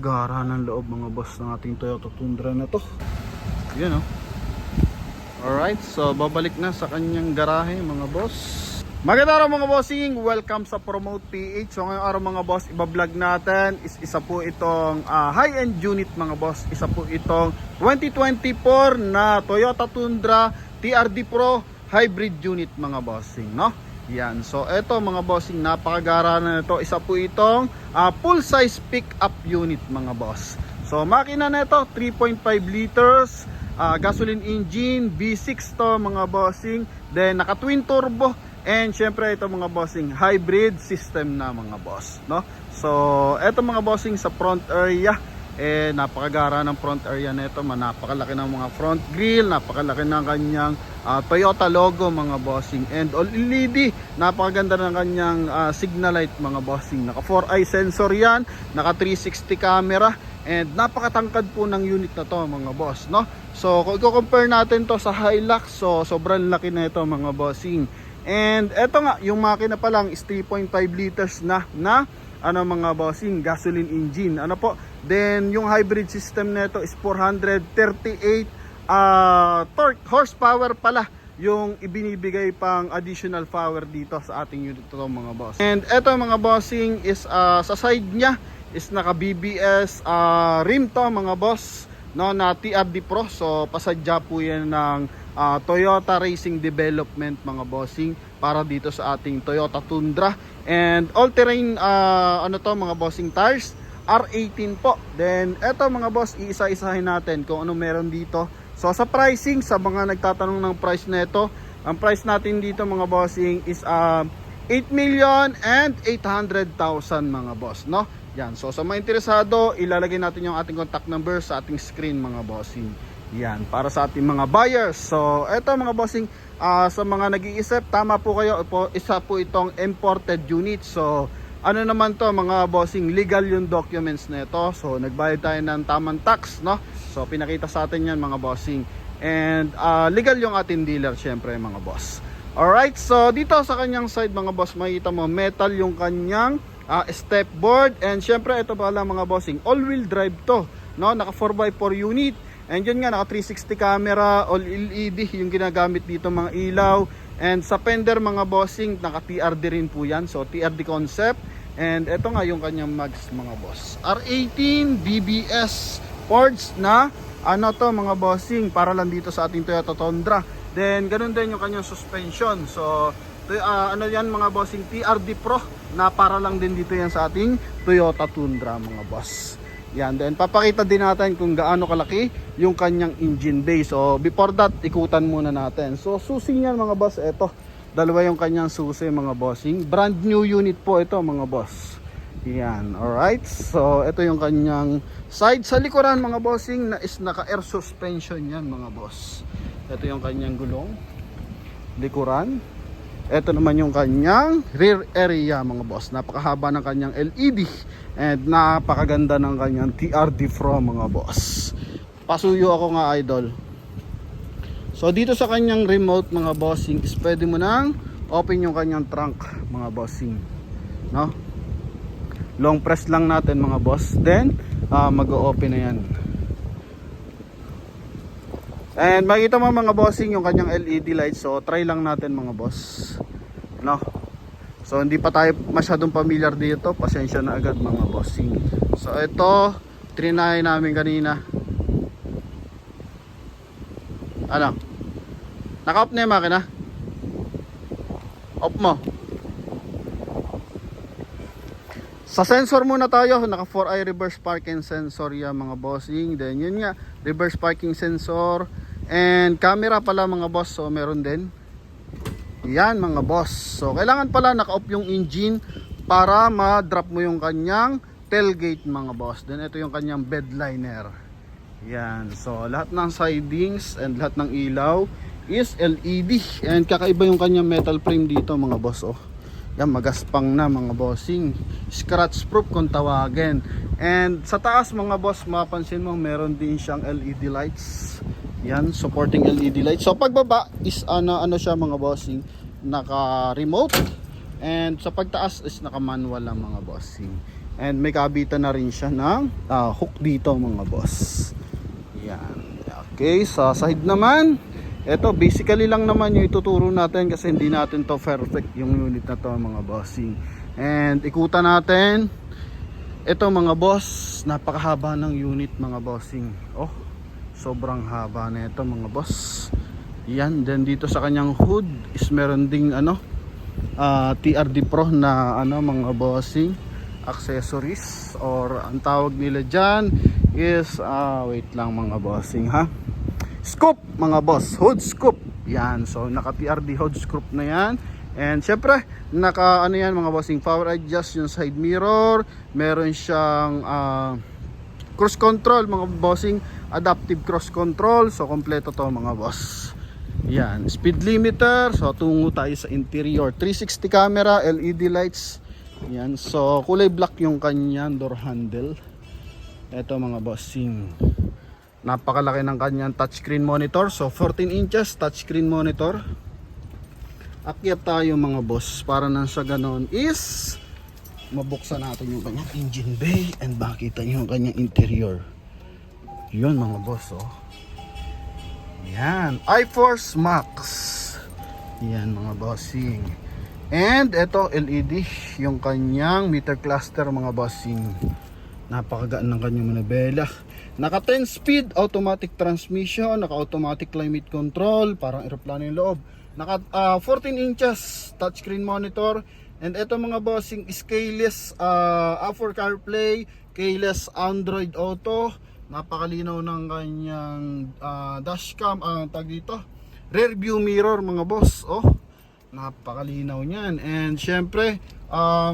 Gara ng loob mga boss ng ating Toyota Tundra na to. Yan Alright, so babalik na sa kanyang garahe mga boss. Magandang araw mga bossing, welcome sa Promote PH. So ngayong araw mga boss, ibablog natin isa po itong high-end unit mga boss. Isa po itong 2024 na Toyota Tundra TRD Pro hybrid unit mga bossing, no? Yan, so eto mga bossing, napakagara na ito. Isa po itong full size pick up unit mga boss. So makina na ito 3.5 liters, gasoline engine, V6 to mga bossing. Then naka twin turbo. And syempre ito mga bossing, hybrid system na mga boss, no? So eto mga bossing, sa front area, napakagara ng front area na ito. Napakalaki ng mga front grille, napakalaki ng kanyang Toyota logo mga bossing, and all LED. Napakaganda ng kanyang signal light mga bossing. Naka 4-eye sensor yan, naka 360 camera, and napakatangkad po ng unit na to mga boss, no? So kung i-compare natin to sa Hilux, so sobrang laki na ito mga bossing. And eto nga, yung makina pa lang is 3.5 liters na mga bossing, gasoline engine. Ano po? Then yung hybrid system nito is 438 torque horsepower pala yung ibinibigay pang additional power dito sa ating unit to mga boss. And eto mga bossing is sa side niya is naka BBS rim to mga boss, no, na TRD Pro. So pasadya po yan ng Toyota Racing Development mga bossing para dito sa ating Toyota Tundra. And all-terrain mga bossing tires R18 po. Then eto mga boss, iisa-isahin natin kung ano meron dito. So sa pricing, sa mga nagtatanong ng price nito, ang price natin dito mga bossing is 8,800,000 mga boss, no? Yan. So sa mga interesado, ilalagay natin yung ating contact number sa ating screen mga bossing. Yan, para sa ating mga buyers. So eto mga bossing, sa mga nag-iisip, tama po kayo, isa po itong imported unit. So ano naman to mga bossing, legal yung documents na ito. So nagbayad tayo ng tamang tax, no? So pinakita sa atin yan mga bossing. And legal yung ating dealer syempre mga boss. Alright, so dito sa kanyang side mga boss, makikita mo metal yung kanyang step board. And syempre ito pala mga bossing, all wheel drive to, no? Naka 4x4 unit. And yun nga, naka 360 camera, all LED yung ginagamit dito mga ilaw. And sa fender mga bossing, naka TRD rin po yan. So TRD concept. And ito nga yung kanyang mags mga boss, R18 BBS Fords na to mga bossing, para lang dito sa ating Toyota Tundra. Then ganun din yung kanyang suspension. So yan mga bossing, TRD Pro na para lang din dito yan sa ating Toyota Tundra mga boss. Yan, then papakita din natin kung gaano kalaki yung kanyang engine bay. So before that, ikutan muna natin. So susi niyan mga boss, eto, dalawa yung kanyang susi mga bossing. Brand new unit po ito mga boss. Yan, alright. So ito yung kanyang side. Sa likuran mga bossing, na is naka air suspension yan mga boss. Ito yung kanyang gulong likuran. Ito naman yung kanyang rear area mga boss. Napakahaba ng kanyang LED. And napakaganda ng kanyang TRD Pro mga boss. Pasuyo ako nga idol. So dito sa kanyang remote mga bossing is pwede mo nang open yung kanyang trunk mga bossing, no? Long press lang natin mga boss, then mag-o-open na yan. And makita mo mga bossing yung kanyang LED lights. So try lang natin mga boss, no? So hindi pa tayo masyadong familiar dito, pasensya na agad mga bossing. So ito, trinay namin kanina. Ano? Naka-off na yung makina? Off mo. Sa sensor muna tayo, naka 4-eye reverse parking sensor yan mga bossing. Then yun nga, reverse parking sensor. And camera pala mga boss, so meron din. Yan mga boss. So kailangan pala naka-off yung engine para ma-drop mo yung kanyang tailgate mga boss. Then ito yung kanyang bed liner. Yan. So lahat ng sidings and lahat ng ilaw is LED. And kakaiba yung kanyang metal frame dito mga boss. Oh, yan, magaspang na mga bossing. Scratch proof kung tawagin. And sa taas mga boss, mapansin mo meron din siyang LED lights. Yan, supporting LED lights. So pagbaba is ano siya mga bossing, naka remote. And sa pagtaas is naka manual lang mga bossing. And may kabitan na rin siya ng hook dito mga boss. Yan. Okay, sa side naman, ito basically lang naman yung ituturo natin kasi hindi natin to perfect yung unit na to mga bossing. And ikutan natin. Ito mga boss, napakahaba ng unit mga bossing. Oh, sobrang haba na ito mga boss. Yan, then dito sa kanyang hood is meron ding TRD Pro na mga bossing accessories, or ang tawag nila dyan is wait lang mga bossing scoop mga boss, hood scoop. Yan, so naka TRD hood scoop na yan. And syempre naka yan mga bossing, power adjust yung side mirror, meron siyang cruise control mga bossing, adaptive cruise control, so kompleto to mga boss. Yan, speed limiter, so tungo tayo sa interior, 360 camera, LED lights. Yan, so kulay black yung kanyang door handle. Ito mga bossing, napakalaki ng kanyang touchscreen monitor, so 14 inches touchscreen monitor. Akyat tayo mga boss, para nang sa ganon is mabuksan natin yung kanyang engine bay and makita nyo yung kanyang interior. Yun mga boss, oh. Yan, iForce Max. Yan mga bossing. And ito LED yung kanyang meter cluster mga bossing. Napakagaan ng kanyang manabela. Naka 10 speed automatic transmission, naka automatic climate control, parang eroplano yung loob. Naka 14 inches touchscreen monitor. And ito mga bossing is keyless Apple CarPlay, keyless Android Auto. Napakalinaw ng kanyang dashcam, tag dito, rear view mirror mga boss. Oh, napakalinaw niyan. And syempre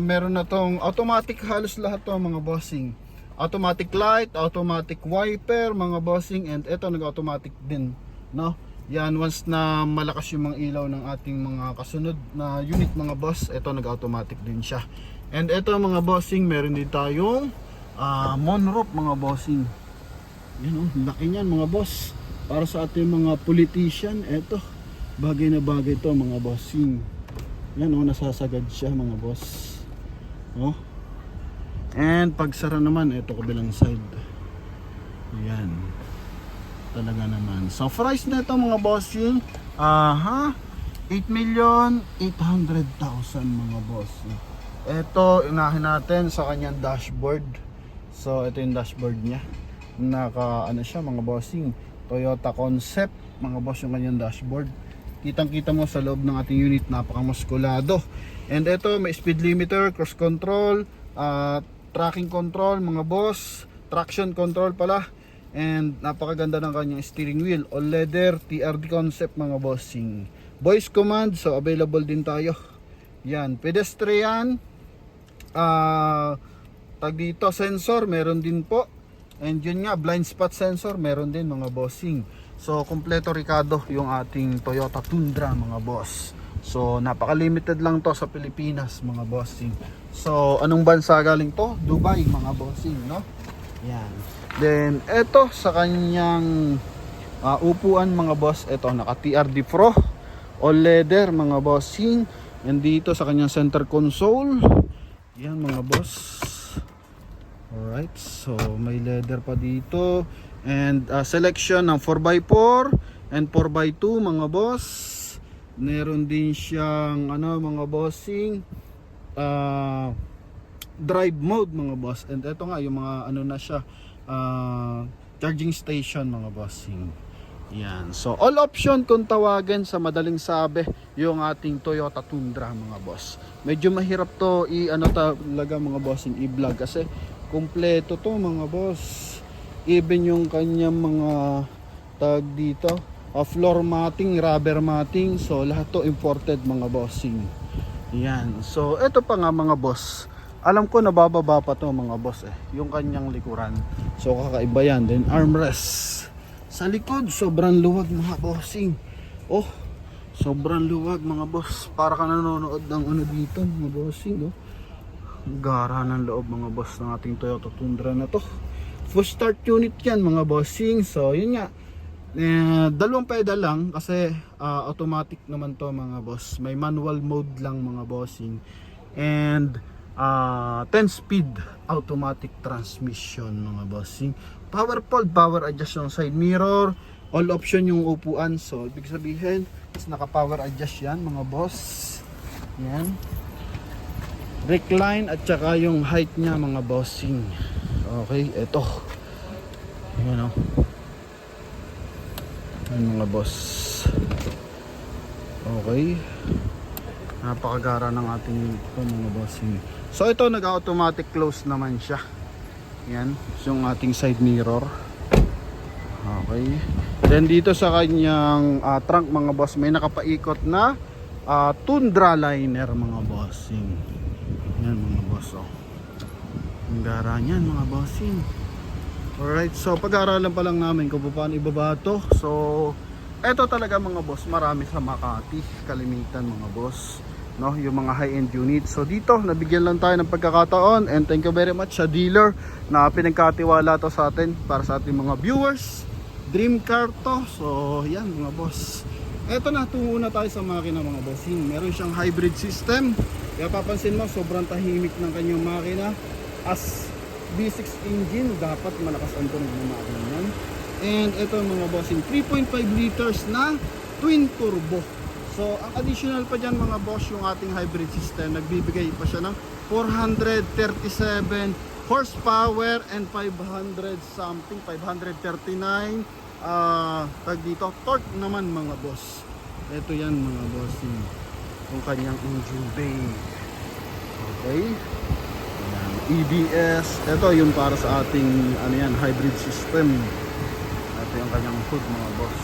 meron na tong automatic halos lahat to mga bossing. Automatic light, automatic wiper mga bossing, and ito nag-automatic din, no? Yan, once na malakas yung mga ilaw ng ating mga kasunod na unit mga boss, ito nag-automatic din siya. And ito mga bossing, meron din tayong moonroof mga bossing. Yan, laki niyan mga boss. Para sa ating mga politician, ito bagay na bagay to mga bossing. Yan, nasasagad siya mga boss. Oh. And pagsara naman, ito kabilang side. Yan. Talaga naman. So price na ito mga bossing, 8,800,000 mga boss. Ito, unahin natin sa kanyang dashboard. So ito yung dashboard niya. Naka siya mga bossing, Toyota Concept mga boss yung kanyang dashboard. Kitang kita mo sa loob ng ating unit, napakamuskulado. And ito may speed limiter, cruise control, tracking control mga boss, traction control pala. And napakaganda ng kanyang steering wheel, all leather, TRD Concept mga bossing. Voice command, so available din tayo. Yan, pedestrian, tag dito sensor meron din po. And yun nga, blind spot sensor meron din mga bossing. So kompleto Ricardo yung ating Toyota Tundra mga boss. So napaka-limited lang to sa Pilipinas mga bossing. So anong bansa galing to? Dubai mga bossing, no? Yan. Then eto sa kanyang upuan mga boss, eto naka TRD Pro, all leather mga bossing. And dito sa kanyang center console, yan mga boss. Alright, so may leather pa dito. And selection ng 4x4 and 4x2 mga boss. Meron din siyang mga bossing drive mode mga boss. And ito nga yung mga na siya, charging station mga bossing. Yan, so all option kung tawagin sa madaling sabi yung ating Toyota Tundra mga boss. Medyo mahirap to talaga mga bossing i-vlog kasi kompleto to mga boss. Even yung kanyang mga tag dito, floor matting, rubber matting, so lahat to imported mga bossing. Yan, so ito pa nga mga boss, alam ko nabababa pa to mga boss yung kanyang likuran, so kakaiba yan. Then armrest sa likod, sobrang luwag mga bossing. Oh, sobrang luwag mga boss, para ka nanonood ng dito mga bossing. Gara ng loob mga boss ng ating Toyota Tundra na to. Full start unit yan mga bossing. So yun nga, dalawang pedal lang kasi automatic naman to mga boss. May manual mode lang mga bossing. And 10 speed automatic transmission mga bossing. Power fold, power adjust yung side mirror, all option yung upuan. So ibig sabihin is naka power adjust yan mga boss. Yan, recline at saka yung height nya mga bossing. Okay, eto yan o. Yan mga boss. Okay, napakagara ng ating ito mga bossing. So ito nag-automatic close naman siya. Yan, so yung ating side mirror. Okay. Then dito sa kanyang trunk mga boss, may nakapaikot na Tundra liner mga bossing. Yan mga boss oh. Ang gara niyan mga bossing. Alright, so pag-aaralan pa lang namin kung paano ibaba to. So eto talaga mga boss, marami sa Makati, kalimitan mga boss, no, yung mga high-end units. So dito nabigyan lang tayo ng pagkakataon, and thank you very much sa dealer na pinagkatiwala to sa atin para sa ating mga viewers. Dream car to. So yan mga boss, eto na, tungo na tayo sa makina mga bossing. Meron siyang hybrid system, kaya papansin mo sobrang tahimik ng kanyang makina. As V6 engine, dapat malakas ang tunog ng makina yan. And ito mga bossing, 3.5 liters na twin turbo. So ang additional pa dyan mga boss, yung ating hybrid system, nagbibigay pa siya ng 437 horsepower and 500 something, 539 tag dito, torque naman mga boss. Ito yan mga bossing, yung kanyang engine bay. Okay, ayan, EBS. Ito yung para sa ating ano yan, hybrid system. Ito yung kanyang hood mga boss.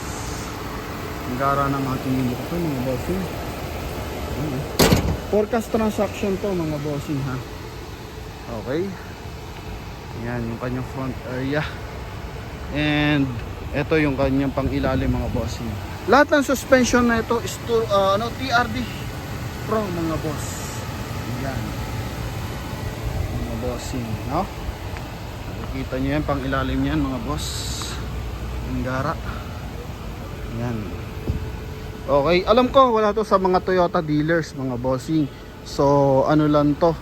Ang gara ng ating unit ito mga bossing. Forecast transaction to mga bossing ha. Okay, yan yung kanyang front area. And ito yung kanyang pang ilalim mga bossing. Lahat ng suspension na ito is to, TRD Pro mga boss. Yan mga bossing, no? Nakikita nyo yan, pang ilalim yan mga boss. Ang gara. Yan. Okay, alam ko wala to sa mga Toyota dealers mga bossing. So ano lang to,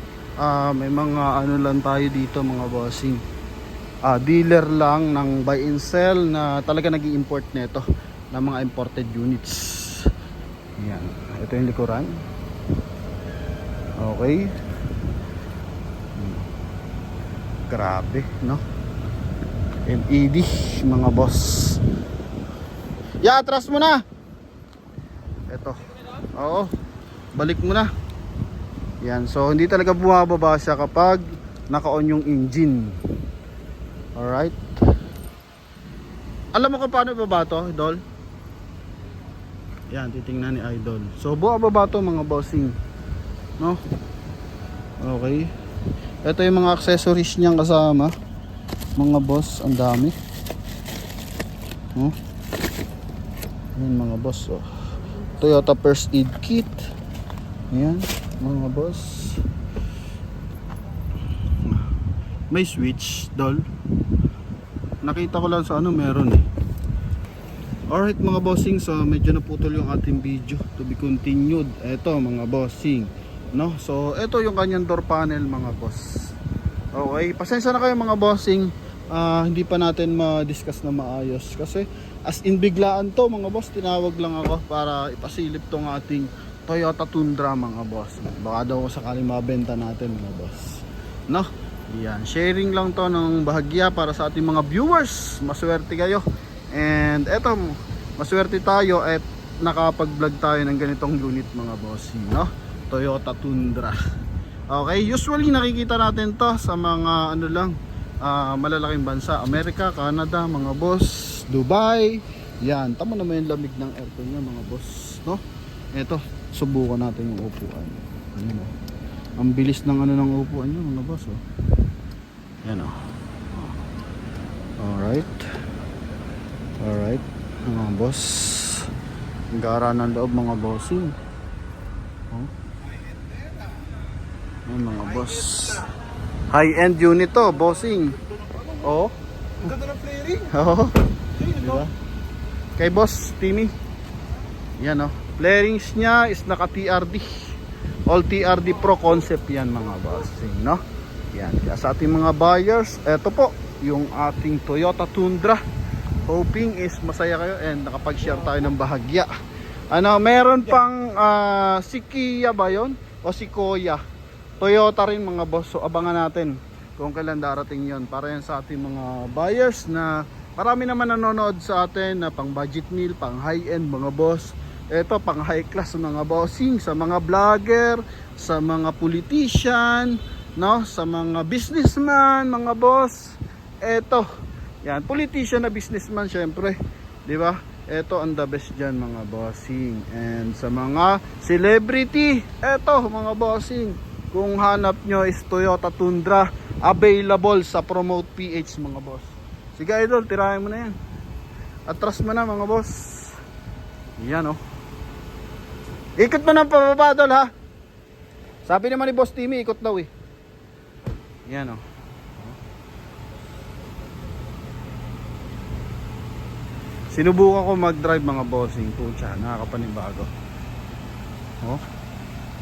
may mga ano lang tayo dito mga bossing, dealer lang ng buy and sell na talaga nag-i-import nito ng mga imported units. Yan, ito yung likuran. Okay, grabe no, LED mga boss. Atras mo na. Ito, oo, balik mo na. Yan, so hindi talaga bumababa siya kapag naka-on yung engine. Alright, alam mo kung paano ibaba to, Idol? Yan, titingnan ni Idol. So bumababa to mga bossing, no? Okay, ito yung mga accessories niyang kasama mga boss, ang dami. Yan mga boss oh. Toyota first aid kit. Yan mga boss. May switch, Dol. Nakita ko lang sa ano, meron eh. Alright mga bossing, so medyo naputol yung ating video. To be continued. Eto mga bossing, no? So eto yung kanyang door panel mga boss. Okay, pasensya na kayo mga bossing, hindi pa natin ma-discuss na maayos kasi as in biglaan to mga boss. Tinawag lang ako para ipasilip tong ating Toyota Tundra mga boss. Baka daw sakaling mabenta natin mga boss, no? Yan, sharing lang to ng bahagya para sa ating mga viewers. Maswerte kayo. And eto, maswerte tayo at nakapag-vlog tayo ng ganitong unit mga bossing, no? Toyota Tundra. Okay, usually nakikita natin to sa mga ano lang, malalaking bansa, Amerika, Canada mga boss, Dubai. Yan, tama naman yung lamig ng aircon niya mga boss, no? Eto, subukan natin yung upuan. Ayan, oh. Ang bilis ng ano ng upuan niya mga boss oh. Yan oh. Alright, alright mga boss, ang gara ng loob mga bossing oh. Yan mga boss, high end unit to bossing oh. Ang ganda ng flaring. Oo, diba? Kay boss Timmy, yan oh, flarings nya is naka TRD. All TRD Pro concept yan mga bossing, no? Yan, kaya sa ating mga buyers, eto po yung ating Toyota Tundra. Hoping is masaya kayo and nakapag-share tayo ng bahagya. Meron pang si Kia ba yun? O si Koya. Toyota rin mga boss. So abangan natin kung kailan darating yon para yan sa ating mga buyers na marami naman nanonood sa atin na pang budget meal, pang high end mga boss. Ito pang high class mga bossing, sa mga vlogger, sa mga politician, no, sa mga businessman mga boss. Ito yan, politician na businessman syempre, di ba? Ito ang the best dyan mga bossing. And sa mga celebrity, ito mga bossing, kung hanap nyo is Toyota Tundra, available sa Promote PH mga boss. Sige idol, tirahin mo na yan. Atras mo na mga boss. Yan oh. Ikot mo ng pababa idol ha. Sabi naman ni Boss Timmy, ikot daw eh. Yan oh. Sinubukan ko mag-drive mga bossing. Pucha, nakakapanibago. Oh,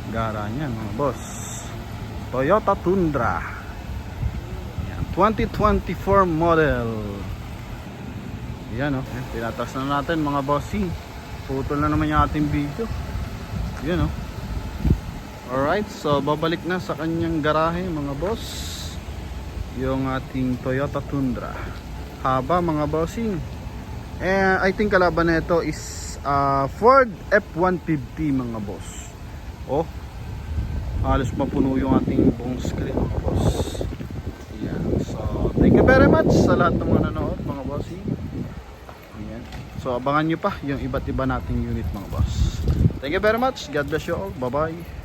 gara niyan mga boss. Toyota Tundra. Yan, 2024 model. Yan oh. Tinatas na natin mga bossing. Putol na naman yung ating video. Yan oh. Alright, so babalik na sa kanyang garahe mga boss. Yung ating Toyota Tundra. Haba mga bossing. I think kalaban na ito is Ford F-150 mga boss. Oh, halos mapuno yung ating buong screen mga boss. Yan. So thank you very much sa lahat ng mga nanood mga boss. Yan. So abangan nyo pa yung iba't iba nating unit mga boss. Thank you very much. God bless you all. Bye bye.